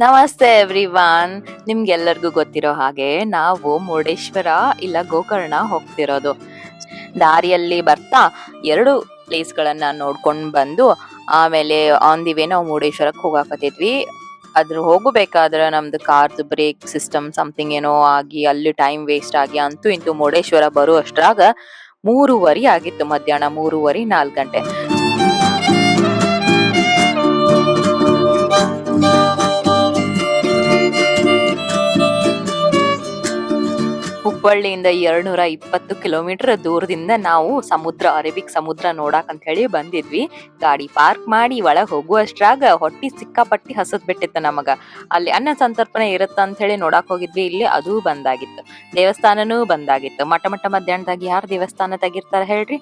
ನಮಸ್ತೆ ಎವ್ರಿವಾನ್. ನಿಮ್ಗೆಲ್ಲರಿಗೂ ಗೊತ್ತಿರೋ ಹಾಗೆ ನಾವು ಮುರುಡೇಶ್ವರ ಇಲ್ಲ ಗೋಕರ್ಣ ಹೋಗ್ತಿರೋದು. ದಾರಿಯಲ್ಲಿ ಬರ್ತಾ 2 ಪ್ಲೇಸ್ಗಳನ್ನ ನೋಡ್ಕೊಂಡ್ ಬಂದು ಆಮೇಲೆ ಆನ್ ದಿ ವೇ ನಾವು ಮುರುಡೇಶ್ವರಕ್ಕೆ ಹೋಗಾಕತ್ತಿದ್ವಿ. ಅದ್ರ ಹೋಗಬೇಕಾದ್ರೆ ನಮ್ದು ಕಾರ್ದು ಬ್ರೇಕ್ ಸಿಸ್ಟಮ್ ಸಮಥಿಂಗ್ ಏನೋ ಆಗಿ ಅಲ್ಲಿ ಟೈಮ್ ವೇಸ್ಟ್ ಆಗಿ ಅಂತೂ ಇಂತೂ ಮುರುಡೇಶ್ವರ ಬರೋ ಅಷ್ಟ್ರಾಗ 3:30 ಆಗಿತ್ತು. ಮಧ್ಯಾಹ್ನ 3:30 4 ಗಂಟೆ. ಹುಬ್ಬಳ್ಳಿಯಿಂದ 220 ಕಿಲೋಮೀಟರ್ ದೂರದಿಂದ ನಾವು ಅರೇಬಿಕ್ ಸಮುದ್ರ ನೋಡಾಕ್ ಅಂತ ಹೇಳಿ ಬಂದಿದ್ವಿ. ಗಾಡಿ ಪಾರ್ಕ್ ಮಾಡಿ ಒಳಗ್ ಹೋಗುವಷ್ಟ್ರಾಗ ಹೊಟ್ಟಿ ಸಿಕ್ಕಾಪಟ್ಟಿ ಹಸದ್ ಬಿಟ್ಟಿತ್ತು ನಮಗ. ಅಲ್ಲಿ ಅನ್ನ ಸಂತರ್ಪಣೆ ಇರುತ್ತ ಅಂತ ಹೇಳಿ ನೋಡಾಕ್ ಹೋಗಿದ್ವಿ. ಇಲ್ಲಿ ಅದು ಬಂದಾಗಿತ್ತು, ದೇವಸ್ಥಾನನೂ ಬಂದಾಗಿತ್ತು. ಮಠ ಮಧ್ಯಾಹ್ನದಾಗ ಯಾರು ದೇವಸ್ಥಾನ ತೆಗಿರ್ತಾರ ಹೇಳ್ರಿ?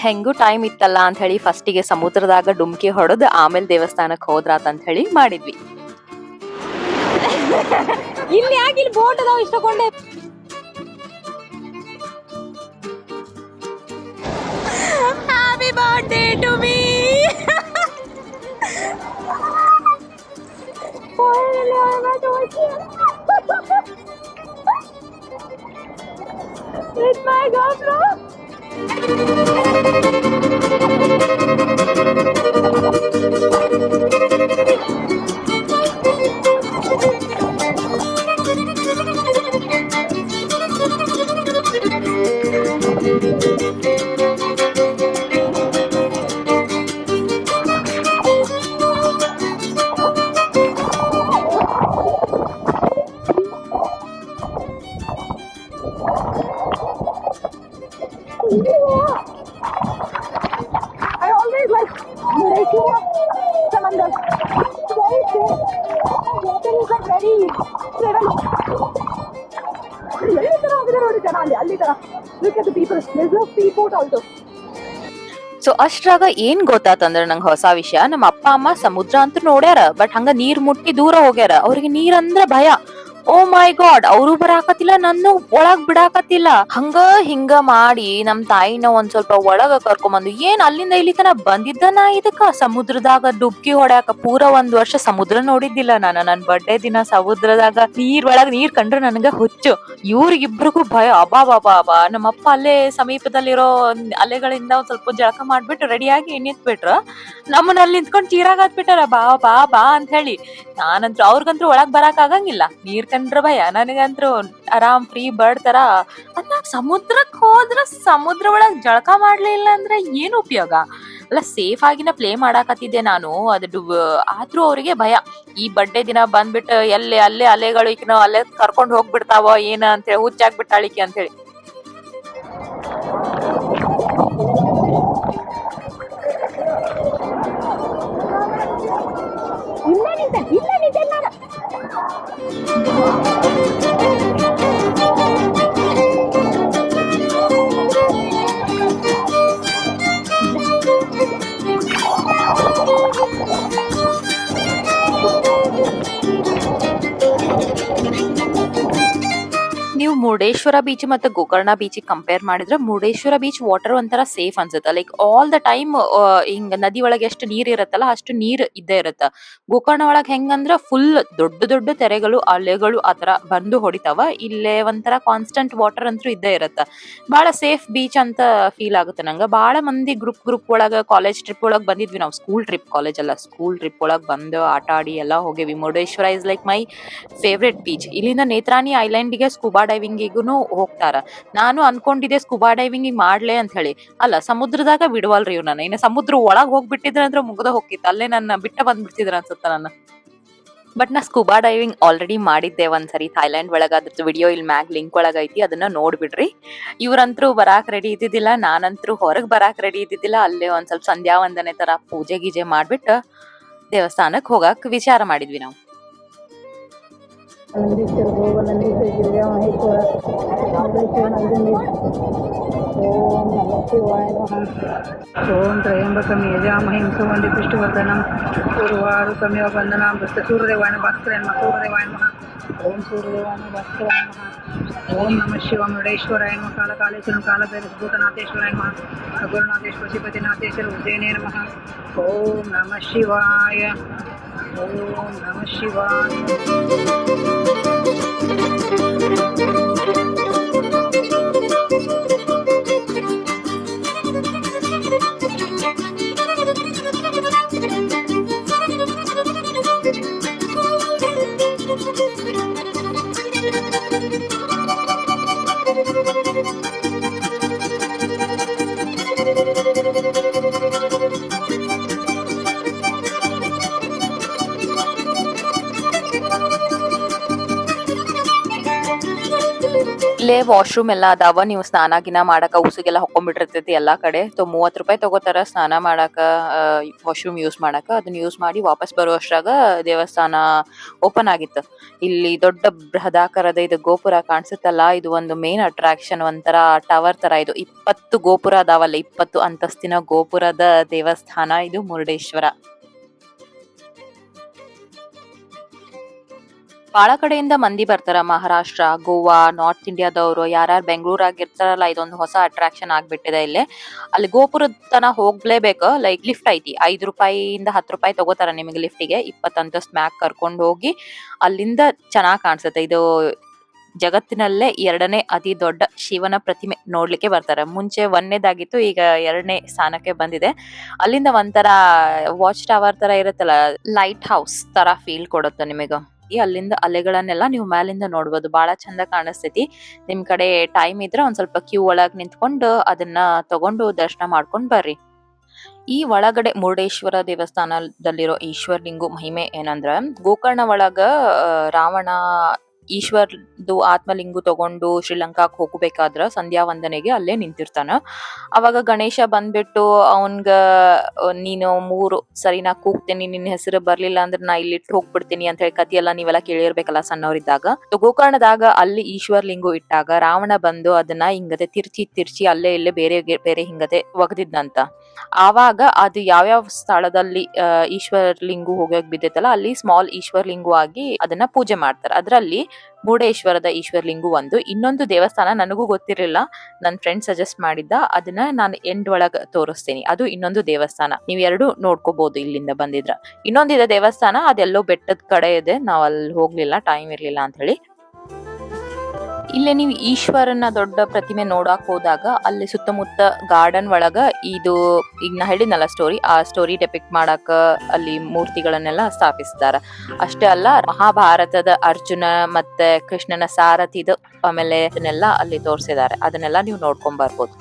ಹೆಂಗೂ ಟೈಮ್ ಇತ್ತಲ್ಲ ಅಂತ ಹೇಳಿ ಫಸ್ಟಿಗೆ ಸಮುದ್ರದಾಗ ಡುಮ್ಕಿ ಹೊಡೆದು ಆಮೇಲೆ ದೇವಸ್ಥಾನಕ್ ಹೋದ್ರಾತ ಅಂತ ಹೇಳಿ ಮಾಡಿದ್ವಿ. ಇಲ್ಲಿ ಯಾಕೆ ಇಲ್ಲಿ ಬೋಟ್ ಅದಾವ ಇಷ್ಟಕೊಂಡೆ? Happy birthday to me. It's my GoPro. I always like making up samandar. Very safe. Water is like very Look at the people. There's no seafood also. So ಅಷ್ಟ್ರಾಗ ಏನ್ ಗೊತ್ತಾತಂದ್ರ ನಂಗೆ ಹೊಸ ವಿಷಯ. ನಮ್ಮ ಅಪ್ಪ ಅಮ್ಮ ಸಮುದ್ರ ಅಂತೂ ನೋಡ್ಯಾರ, ಬಟ್ ಹಂಗ ನೀರ್ ಮುಟ್ಟಿ ದೂರ ಹೋಗ್ಯಾರ. ಅವ್ರಿಗೆ ನೀರಂದ್ರ ಭಯ. ಓ ಮೈ ಗಾಡ್, ಅವರು ಬರಾಕತ್ತಿಲ್ಲ, ನನ್ನ ಒಳಗ್ ಬಿಡಾಕತ್ತಿಲ್ಲ. ಹಂಗ ಹಿಂಗ ಮಾಡಿ ನಮ್ ತಾಯಿನ ಒಂದ್ ಸ್ವಲ್ಪ ಒಳಗ ಕರ್ಕೊಂಬಂದು ಏನ್ ಅಲ್ಲಿಂದ ಇಲ್ಲಿ ತನ ಬಂದಿದ್ದ ನಾ ಇದಕ್ಕ ಸಮುದ್ರದಾಗ ಡುಬ್ಕಿ ಹೊಡ್ಯಾಕ. ಪೂರ 1 ವರ್ಷ ಸಮುದ್ರ ನೋಡಿದ್ದಿಲ್ಲ ನಾನು. ನನ್ ಬರ್ಡೇ ದಿನ ಸಮುದ್ರದಾಗ ನೀರ್ ಕಂಡ್ರೆ ನನ್ಗ ಹುಚ್ಚು. ಇವ್ರಿಗಿಬ್ರಿಗೂ ಭಯ. ಅಬಾ ನಮ್ಮಪ್ಪ ಅಲ್ಲೇ ಸಮೀಪದಲ್ಲಿರೋ ಅಲೆಗಳಿಂದ ಒಂದ್ ಸ್ವಲ್ಪ ಜಳಕ ಮಾಡ್ಬಿಟ್ಟು ರೆಡಿಯಾಗಿ ನಿಂತ್ಬಿಟ್ರ. ನಮ್ಮನ್ನ ಅಲ್ಲಿ ನಿಂತ್ಕೊಂಡ್ ಚೀರಾಗ ಹತ್ಬಿಟ್ಟಾರ, ಬಾ ಬಾ ಬಾ ಅಂತ ಹೇಳಿ. ನಾನಂತ್ರು ಅವ್ರಿಗಂತ್ರು ಒಳಗ್ ಬರಾಕ್ ಆಗಂಗಿಲ್ಲ, ನೀರ್ ಕಂಡ್ರ ಭಯ. ನನಗಂತ್ರು ಆರಾಮ್ ಫ್ರೀ ಬರ್ಡ್ ತರ. ಅದ್ನಾಗ ಸಮುದ್ರಕ್ ಹೋದ್ರ ಸಮುದ್ರ ಒಳಗ್ ಜಳಕ ಮಾಡ್ಲಿಲ್ಲ ಅಂದ್ರೆ ಏನ್ ಉಪಯೋಗ ಅಲ್ಲ. ಸೇಫ್ ಆಗಿನ ಪ್ಲೇ ಮಾಡಾಕತ್ತಿದ್ದೆ ನಾನು. ಆದ್ರೂ ಅವ್ರಿಗೆ ಭಯ. ಈ ಬರ್ಡೇ ದಿನ ಬಂದ್ಬಿಟ್ಟು ಅಲ್ಲೇ ಅಲೆಗಳು ಈಕಿನ ಅಲ್ಲೇ ಕರ್ಕೊಂಡ್ ಹೋಗ್ಬಿಡ್ತಾವ ಏನ ಅಂತ ಹೇಳಿ, ಹುಚ್ಚಾಗ್ಬಿಟ್ಟಾಳಿಕೆ ಅಂತ ಹೇಳಿ. ನೀವು ಮುರುಡೇಶ್ವರ ಬೀಚ್ ಮತ್ತೆ ಗೋಕರ್ಣ ಬೀಚ್ ಕಂಪೇರ್ ಮಾಡಿದ್ರೆ ಮುರುಡೇಶ್ವರ ಬೀಚ್ ವಾಟರ್ ಒಂಥರ ಸೇಫ್ ಅನ್ಸುತ್ತೆ. ಲೈಕ್ ಆಲ್ ದ ಟೈಮ್ ಹಿಂಗ ನದಿ ಒಳಗೆ ಎಷ್ಟು ನೀರ್ ಇರತ್ತಲ್ಲ ಅಷ್ಟು ನೀರ್ ಇದ್ದೇ ಇರತ್ತ. ಗೋಕರ್ಣ ಒಳಗ್ ಹೆಂಗಂದ್ರ ಫುಲ್ ದೊಡ್ಡ ತೆರೆಗಳು, ಅಲೆಗಳು ಆತರ ಬಂದು ಹೊಡಿತಾವ. ಇಲ್ಲೇ ಒಂಥರ ಕಾನ್ಸ್ಟೆಂಟ್ ವಾಟರ್ ಅಂತೂ ಇದ್ದೇ ಇರತ್ತ. ಬಹಳ ಸೇಫ್ ಬೀಚ್ ಅಂತ ಫೀಲ್ ಆಗುತ್ತೆ ನಂಗ. ಬಹಳ ಮಂದಿ ಗ್ರೂಪ್ ಒಳಗ ಕಾಲೇಜ್ ಟ್ರಿಪ್ ಒಳಗ್ ಬಂದಿದ್ವಿ ನಾವು. ಸ್ಕೂಲ್ ಟ್ರಿಪ್ ಒಳಗ್ ಬಂದು ಆಟ ಆಡಿ ಎಲ್ಲಾ ಹೋಗಿವಿ. Murudeshwar is like my favourite beach. ಇಲ್ಲಿಂದ ನೇತ್ರಾಣಿ ಐಲ್ಯಾಂಡ್ಗೆ ಸ್ಕೂಬಾ ಡೈವಿಂಗಿಗೂ ಹೋಗ್ತಾರ. ನಾನು ಅನ್ಕೊಂಡಿದ್ದೆ ಸ್ಕೂಬಾ ಡೈವಿಂಗ್ ಮಾಡ್ಲೆ ಅಂತ ಹೇಳಿ. ಅಲ್ಲ, ಸಮುದ್ರದಾಗ ಬಿಡವಲ್ರಿ ಇವ್. ನನ್ನ ಇನ್ನು ಸಮುದ್ರ ಒಳಗ್ ಹೋಗ್ಬಿಟ್ಟಿದ್ರ ಅಂದ್ರೆ ಮುಗ್ದ ಹೋಗಿತ್ತು. ಅಲ್ಲೇ ನನ್ನ ಬಿಟ್ಟ ಬಂದ್ಬಿಡ್ತಿದ್ರ ಅನ್ಸುತ್ತ ನನ್ನ. ಬಟ್ ನಾ ಸ್ಕೂಬಾ ಡೈವಿಂಗ್ ಆಲ್ರೆಡಿ ಮಾಡಿದ್ದೆ ಒಂದ್ಸರಿ ಥೈಲ್ಯಾಂಡ್ ಒಳಗ. ಅದ್ರದ್ದು ವಿಡಿಯೋ ಇಲ್ಲಿ ಮ್ಯಾಗ್ ಲಿಂಕ್ ಒಳಗ ಐತಿ, ಅದನ್ನ ನೋಡ್ಬಿಡ್ರಿ. ಇವ್ರಂತ್ರು ಬರಾಕ್ ರೆಡಿ ಇದ್ದಿದ್ದಿಲ್ಲ, ನಾನಂತ್ರು ಹೊರಗ್ ಬರಾಕ್ ರೆಡಿ ಇದ್ದಿದ್ದಿಲ್ಲ. ಅಲ್ಲೇ ಒಂದ್ ಸ್ವಲ್ಪ ಸಂಧ್ಯಾ ವಂದನೆ ತರ ಪೂಜೆ ಗೀಜೆ ಮಾಡ್ಬಿಟ್ಟು ದೇವಸ್ಥಾನಕ್ ಹೋಗಾಕ್ ವಿಚಾರ ಮಾಡಿದ್ವಿ ನಾವು. ನಂದೀಶ್ವರ ಭೋಗ ನಂದೀಶ್ವರ ಗಿರಿಜಾ ಮಹೇಶ್ವರ ಮಲ್ಲೇಶ್ವರ ನಂಜುಂಡೇಶ್ವರ. ಓಂ ನಮಃ ಶಿವಾಯ ನಮಃ. ಓಂ ತ್ರಯಂಬಕಂ ಯಜಾಮಹೇ ಸುಗಂಧಿ ಪುಷ್ಟಿವರ್ಧನಂ ಉರ್ವಾರುಕಮಿವ ಬಂಧನಾಂ ಸೂರ್ಯದೇವಾಯ ಭಾಸ್ಕರಾಯ ನಮಃ. ಸೂರ್ಯದೇವಾಯ ನಮಃ. ಓಂ ಸೂರ್ಯದೇವಾಯ ಭಾಸ್ಕರಾಯ ನಮಃ. ಓಂ ನಮಃ ಶಿವಾಯ ಮುರುಡೇಶ್ವರಾಯ ನಮಃ. ಕಾಲಕಾಲೇಶ್ವರಂ ಕಾಲಭೈರವಭೂತನಾಥೇಶ್ವರಾಯ ನಮಃ. ಗುರುನಾಥೇಶ್ವರ ಶ್ರೀಪತಿನಾಥೇಶ್ವರ ಉಜ್ಜಯಿನೇ ನಮಃ. ಓಂ ನಮಃ ಶಿವಾಯ. ಓಂ ನಮಃ ಶಿವಾಯ. ಇಲ್ಲೇ ವಾಶ್ರೂಮ್ ಎಲ್ಲ ಅದಾವ. ನೀವು ಸ್ನಾನ ಗಿನ ಮಾಡಕ ಉಸುಗೆಲ್ಲ ಹೊಕ್ಕೊಂಡ್ಬಿಟ್ಟಿರ್ತೈತಿ ಎಲ್ಲಾ ಕಡೆ. 30 ರೂಪಾಯಿ ತಗೋತಾರ ಸ್ನಾನ ಮಾಡಾಕ, ವಾಶ್ರೂಮ್ ಯೂಸ್ ಮಾಡಾಕ. ಅದನ್ನ ಯೂಸ್ ಮಾಡಿ ವಾಪಸ್ ಬರುವಷ್ಟ್ರಾಗ ದೇವಸ್ಥಾನ ಓಪನ್ ಆಗಿತ್ತು. ಇಲ್ಲಿ ದೊಡ್ಡ ಬೃಹದಾಕಾರದ ಇದು ಗೋಪುರ ಕಾಣಿಸುತ್ತಲ್ಲ, ಇದು ಒಂದು ಮೇನ್ ಅಟ್ರಾಕ್ಷನ್. ಒಂಥರ ಟವರ್ ತರ ಇದು. 20 ಗೋಪುರ ಅದಾವಲ್ಲ, 20 ಅಂತಸ್ತಿನ ಗೋಪುರದ ದೇವಸ್ಥಾನ ಇದು ಮುರುಡೇಶ್ವರ. ಬಾಳ ಕಡೆಯಿಂದ ಮಂದಿ ಬರ್ತಾರ. ಮಹಾರಾಷ್ಟ್ರ, ಗೋವಾ, ನಾರ್ತ್ ಇಂಡಿಯಾದವರು, ಯಾರ್ಯಾರು ಬೆಂಗಳೂರಾಗ ಇರ್ತಾರಲ್ಲ, ಇದೊಂದು ಹೊಸ ಅಟ್ರಾಕ್ಷನ್ ಆಗ್ಬಿಟ್ಟಿದೆ ಇಲ್ಲಿ. ಅಲ್ಲಿ ಗೋಪುರದ ತನ ಹೋಗ್ಲೇಬೇಕು. ಲೈಕ್ ಲಿಫ್ಟ್ ಐತಿ, 5 ರೂಪಾಯಿಯಿಂದ 10 ರೂಪಾಯಿ ತಗೋತಾರ ನಿಮಗೆ ಲಿಫ್ಟಿಗೆ. 20 ಅಂತಸ್ತ್ ಮ್ಯಾಕ್ ಕರ್ಕೊಂಡು ಹೋಗಿ ಅಲ್ಲಿಂದ ಚೆನ್ನಾಗ್ ಕಾಣಿಸುತ್ತೆ. ಇದು ಜಗತ್ತಿನಲ್ಲೇ 2ನೇ ಅತಿ ದೊಡ್ಡ ಶಿವನ ಪ್ರತಿಮೆ ನೋಡ್ಲಿಕ್ಕೆ ಬರ್ತಾರೆ. ಮುಂಚೆ 1ನೇದಾಗಿತ್ತು, ಈಗ 2ನೇ ಸ್ಥಾನಕ್ಕೆ ಬಂದಿದೆ. ಅಲ್ಲಿಂದ ಒಂಥರ ವಾಚ್ ಟವರ್ ತರ ಇರುತ್ತಲ್ಲ, ಲೈಟ್ ಹೌಸ್ ತರ ಫೀಲ್ ಕೊಡುತ್ತೆ ನಿಮಗೆ. ಅಲ್ಲಿಂದ ಅಲೆಗಳನ್ನೆಲ್ಲ ನೀವು ಮ್ಯಾಲಿಂದ ನೋಡ್ಬೋದು. ಬಹಳ ಚಂದ ಕಾಣಿಸ್ತೈತಿ. ನಿಮ್ ಕಡೆ ಟೈಮ್ ಇದ್ರೆ ಒಂದ್ ಸ್ವಲ್ಪ ಕ್ಯೂ ಒಳಗ್ ನಿಂತ್ಕೊಂಡು ಅದನ್ನ ತಗೊಂಡು ದರ್ಶನ ಮಾಡ್ಕೊಂಡ್ ಬರ್ರಿ. ಈ ಒಳಗಡೆ ಮುರುಡೇಶ್ವರ ದೇವಸ್ಥಾನದಲ್ಲಿರೋ ಈಶ್ವರ್ಲಿಂಗು ಮಹಿಮೆ ಏನಂದ್ರ, ಗೋಕರ್ಣ ಒಳಗ ರಾವಣ ಈಶ್ವರ್ದು ಆತ್ಮಲಿಂಗು ತಗೊಂಡು ಶ್ರೀಲಂಕಾಕ್ ಹೋಗ್ಬೇಕಾದ್ರ ಸಂಧ್ಯಾ ವಂದನೆಗೆ ಅಲ್ಲೇ ನಿಂತಿರ್ತಾನ. ಅವಾಗ ಗಣೇಶ ಬಂದ್ಬಿಟ್ಟು ಅವನ್ಗ ನೀನು 3 ಸರಿ ನಾ ಕೂಗ್ತೇನಿ, ನಿನ್ನ ಹೆಸರು ಬರ್ಲಿಲ್ಲ ಅಂದ್ರೆ ನಾ ಇಲ್ಲಿಟ್ಟು ಹೋಗ್ಬಿಡ್ತೀನಿ ಅಂತ ಹೇಳಿ ಕತಿ ಎಲ್ಲ ನೀವೆಲ್ಲ ಕೇಳಿರ್ಬೇಕಲ್ಲ ಸಣ್ಣವರಿದ್ದಾಗ. ಗೋಕರ್ಣದಾಗ ಅಲ್ಲಿ ಈಶ್ವರ್ಲಿಂಗು ಇಟ್ಟಾಗ ರಾವಣ ಬಂದು ಅದನ್ನ ಹಿಂಗದೆ ತಿರ್ಚಿ ಅಲ್ಲೇ ಇಲ್ಲೇ ಬೇರೆ ಹಿಂಗದೆ ಒಗದಿದ್ದಂತ. ಆವಾಗ ಅದು ಯಾವ್ಯಾವ ಸ್ಥಳದಲ್ಲಿ ಈಶ್ವರ್ಲಿಂಗು ಹೋಗಕ್ ಬಿದ್ದೈತಲ್ಲ, ಅಲ್ಲಿ ಸ್ಮಾಲ್ ಈಶ್ವರ್ಲಿಂಗು ಆಗಿ ಅದನ್ನ ಪೂಜೆ ಮಾಡ್ತಾರೆ. ಅದ್ರಲ್ಲಿ ಮುರುಡೇಶ್ವರದ ಈಶ್ವರ್ಲಿಂಗು ಒಂದು. ಇನ್ನೊಂದು ದೇವಸ್ಥಾನ ನನಗೂ ಗೊತ್ತಿರಲಿಲ್ಲ, ನನ್ ಫ್ರೆಂಡ್ ಸಜೆಸ್ಟ್ ಮಾಡಿದ್ದ. ಅದನ್ನ ನಾನು ಎಂಡ್ ಒಳಗ ತೋರಿಸ್ತೀನಿ. ಅದು ಇನ್ನೊಂದು ದೇವಸ್ಥಾನ, ನೀವ್ 2 ನೋಡ್ಕೋಬಹುದು ಇಲ್ಲಿಂದ ಬಂದಿದ್ರ. ಇನ್ನೊಂದಿದೆ ದೇವಸ್ಥಾನ, ಅದೆಲ್ಲೋ ಬೆಟ್ಟದ ಕಡೆ ಇದೆ. ನಾವ್ ಅಲ್ಲಿ ಹೋಗ್ಲಿಲ್ಲ, ಟೈಮ್ ಇರ್ಲಿಲ್ಲ ಅಂತ ಹೇಳಿ. ಇಲ್ಲೇ ನೀವು ಈಶ್ವರನ ದೊಡ್ಡ ಪ್ರತಿಮೆ ನೋಡಕ್ ಹೋದಾಗ ಅಲ್ಲಿ ಸುತ್ತಮುತ್ತ ಗಾರ್ಡನ್ ಒಳಗ ಇದು ಈಗ ನಾ ಹೇಳಿದ್ನಲ್ಲ ಸ್ಟೋರಿ, ಆ ಸ್ಟೋರಿ ಡೆಪಿಕ್ಟ್ ಮಾಡಾಕ ಅಲ್ಲಿ ಮೂರ್ತಿಗಳನ್ನೆಲ್ಲ ಸ್ಥಾಪಿಸಿದಾರ. ಅಷ್ಟೇ ಅಲ್ಲ, ಮಹಾಭಾರತದ ಅರ್ಜುನ ಮತ್ತೆ ಕೃಷ್ಣನ ಸಾರಥಿದು ಆಮೇಲೆ ಅದನ್ನೆಲ್ಲ ಅಲ್ಲಿ ತೋರಿಸಿದ್ದಾರೆ. ಅದನ್ನೆಲ್ಲ ನೀವು ನೋಡ್ಕೊಂಡ್ ಬರ್ಬೋದು.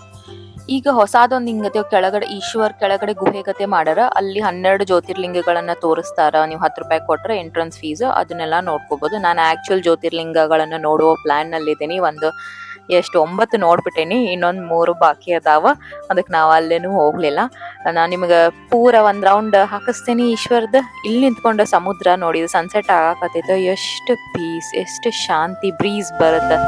ಈಗ ಹೊಸಾದೊಂದ್ ಹಿಂಗತೆ ಕೆಳಗಡೆ ಈಶ್ವರ್ ಕೆಳಗಡೆ ಗುಹೆಗತೆ ಮಾಡ್ಯಾರ. ಅಲ್ಲಿ 12 ಜ್ಯೋತಿರ್ಲಿಂಗಗಳನ್ನ ತೋರಿಸ್ತಾರ. ನೀವು 10 ರೂಪಾಯಿ ಕೊಟ್ರೆ ಎಂಟ್ರೆನ್ಸ್ ಫೀಸ್. ಅದನ್ನೆಲ್ಲ ನೋಡ್ಕೋಬಹುದು. ನಾನು ಆಕ್ಚುಲ್ ಜ್ಯೋತಿರ್ಲಿಂಗಗಳನ್ನ ನೋಡುವ ಪ್ಲಾನ್ ನಲ್ಲಿ ಇದ್ದೀನಿ. ಒಂದು 9 ನೋಡ್ಬಿಟ್ಟೇನಿ, ಇನ್ನೊಂದ್ 3 ಬಾಕಿ ಅದಾವ. ಅದಕ್ಕೆ ನಾವ್ ಅಲ್ಲೇನು ಹೋಗ್ಲಿಲ್ಲ. ನಾನ್ ನಿಮ್ಗ ಪೂರ ಒಂದ್ ರೌಂಡ್ ಹಾಕಿಸ್ತೇನಿ ಈಶ್ವರ್ದ. ಇಲ್ಲಿ ನಿಂತ್ಕೊಂಡು ಸಮುದ್ರ ನೋಡಿ, ಸನ್ಸೆಟ್ ಆಗಾಕತ್ತೈತೆ. ಎಷ್ಟು ಪೀಸ್, ಎಷ್ಟು ಶಾಂತಿ, ಬ್ರೀಸ್ ಬರುತ್ತೆ.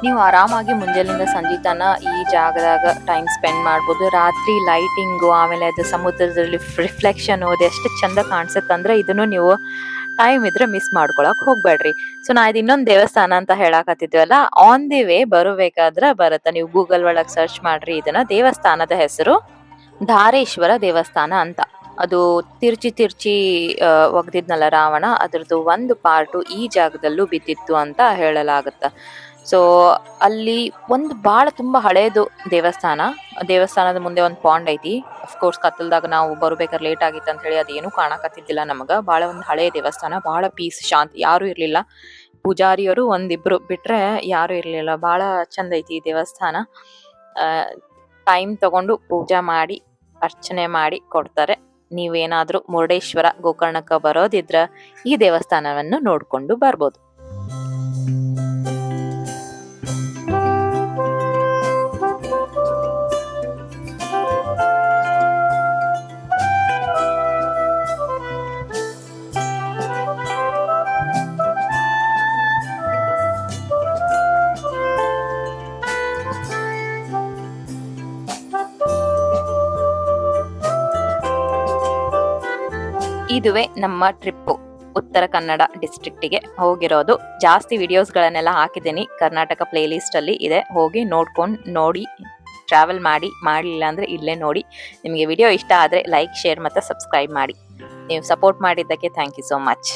ನೀವು ಆರಾಮಾಗಿ ಮುಂಜಾನೆಯಿಂದ ಸಂಜೆ ತನ ಈ ಜಾಗದಾಗ ಟೈಮ್ ಸ್ಪೆಂಡ್ ಮಾಡ್ಬೋದು. ರಾತ್ರಿ ಲೈಟಿಂಗು, ಆಮೇಲೆ ಅದು ಸಮುದ್ರದಲ್ಲಿ ರಿಫ್ಲೆಕ್ಷನ್ ಅದು ಎಷ್ಟು ಚಂದ ಕಾಣಿಸುತ್ತೆ ಅಂದ್ರೆ, ಇದನ್ನು ನೀವು ಟೈಮ್ ಇದ್ರೆ ಮಿಸ್ ಮಾಡ್ಕೊಳಕ್ ಹೋಗ್ಬೇಡ್ರಿ. ಸೊ ನಾ ಇದು ಇನ್ನೊಂದು ದೇವಸ್ಥಾನ ಅಂತ ಹೇಳಾಕತ್ತಿದ್ವಲ್ಲ, ಆನ್ ದಿ ವೇ ಬರಬೇಕಾದ್ರ ಬರುತ್ತೆ. ನೀವು ಗೂಗಲ್ ಒಳಗ್ ಸರ್ಚ್ ಮಾಡ್ರಿ. ಇದನ್ನ ದೇವಸ್ಥಾನದ ಹೆಸರು ಧಾರೇಶ್ವರ ದೇವಸ್ಥಾನ ಅಂತ. ಅದು ತಿರ್ಚಿ ಒಗ್ದಿದ್ನಲ್ಲ ರಾವಣ, ಅದ್ರದ್ದು ಒಂದು ಪಾರ್ಟು ಈ ಜಾಗದಲ್ಲೂ ಬಿದ್ದಿತ್ತು ಅಂತ ಹೇಳಲಾಗತ್ತ. ಸೊ ಅಲ್ಲಿ ಒಂದು ಭಾಳ ತುಂಬಾ ಹಳೇದು ದೇವಸ್ಥಾನದ ಮುಂದೆ ಒಂದು ಪಾಂಡ್ ಐತಿ. ಅಫ್ಕೋರ್ಸ್ ಕತ್ತಲ್ದಾಗ ನಾವು ಬರ್ಬೇಕಾದ್ರೆ ಲೇಟ್ ಆಗಿತ್ತು ಅಂತ ಹೇಳಿ ಅದೇನು ಕಾಣಕತ್ತಿದ್ದಿಲ್ಲ ನಮಗ. ಭಾಳ ಒಂದು ಹಳೆ ದೇವಸ್ಥಾನ, ಭಾಳ ಪೀಸ್ ಶಾಂತಿ, ಯಾರು ಇರ್ಲಿಲ್ಲ. ಪೂಜಾರಿಯವರು ಒಂದಿಬ್ರು ಬಿಟ್ರೆ ಯಾರು ಇರ್ಲಿಲ್ಲ. ಭಾಳ ಚಂದ ಐತಿ ಈ ದೇವಸ್ಥಾನ. ಟೈಮ್ ತಗೊಂಡು ಪೂಜಾ ಮಾಡಿ ಅರ್ಚನೆ ಮಾಡಿ ಕೊಡ್ತಾರೆ. ನೀವೇನಾದ್ರೂ ಮುರುಡೇಶ್ವರ ಗೋಕರ್ಣಕ್ಕೆ ಬರೋದಿದ್ರ ಈ ದೇವಸ್ಥಾನವನ್ನು ನೋಡ್ಕೊಂಡು ಬರ್ಬೋದು. ಇದುವೇ ನಮ್ಮ ಟ್ರಿಪ್ಪು. ಉತ್ತರ ಕನ್ನಡ ಡಿಸ್ಟ್ರಿಕ್ಟಿಗೆ ಹೋಗಿರೋದು. ಜಾಸ್ತಿ ವಿಡಿಯೋಸ್ಗಳನ್ನೆಲ್ಲ ಹಾಕಿದ್ದೀನಿ, ಕರ್ನಾಟಕ ಪ್ಲೇ ಲಿಸ್ಟ್ ಅಲ್ಲಿ ಇದೆ. ಹೋಗಿ ನೋಡಿ ಟ್ರಾವೆಲ್ ಮಾಡಲಿಲ್ಲ ಅಂದ್ರೆ ಇಲ್ಲೇ ನೋಡಿ. ನಿಮಗೆ ವಿಡಿಯೋ ಇಷ್ಟ ಆದ್ರೆ ಲೈಕ್, ಶೇರ್ ಮತ್ತೆ ಸಬ್ಸ್ಕ್ರೈಬ್ ಮಾಡಿ. ನೀವು ಸಪೋರ್ಟ್ ಮಾಡಿದ್ದಕ್ಕೆ ಥ್ಯಾಂಕ್ ಯು ಸೋ ಮಚ್.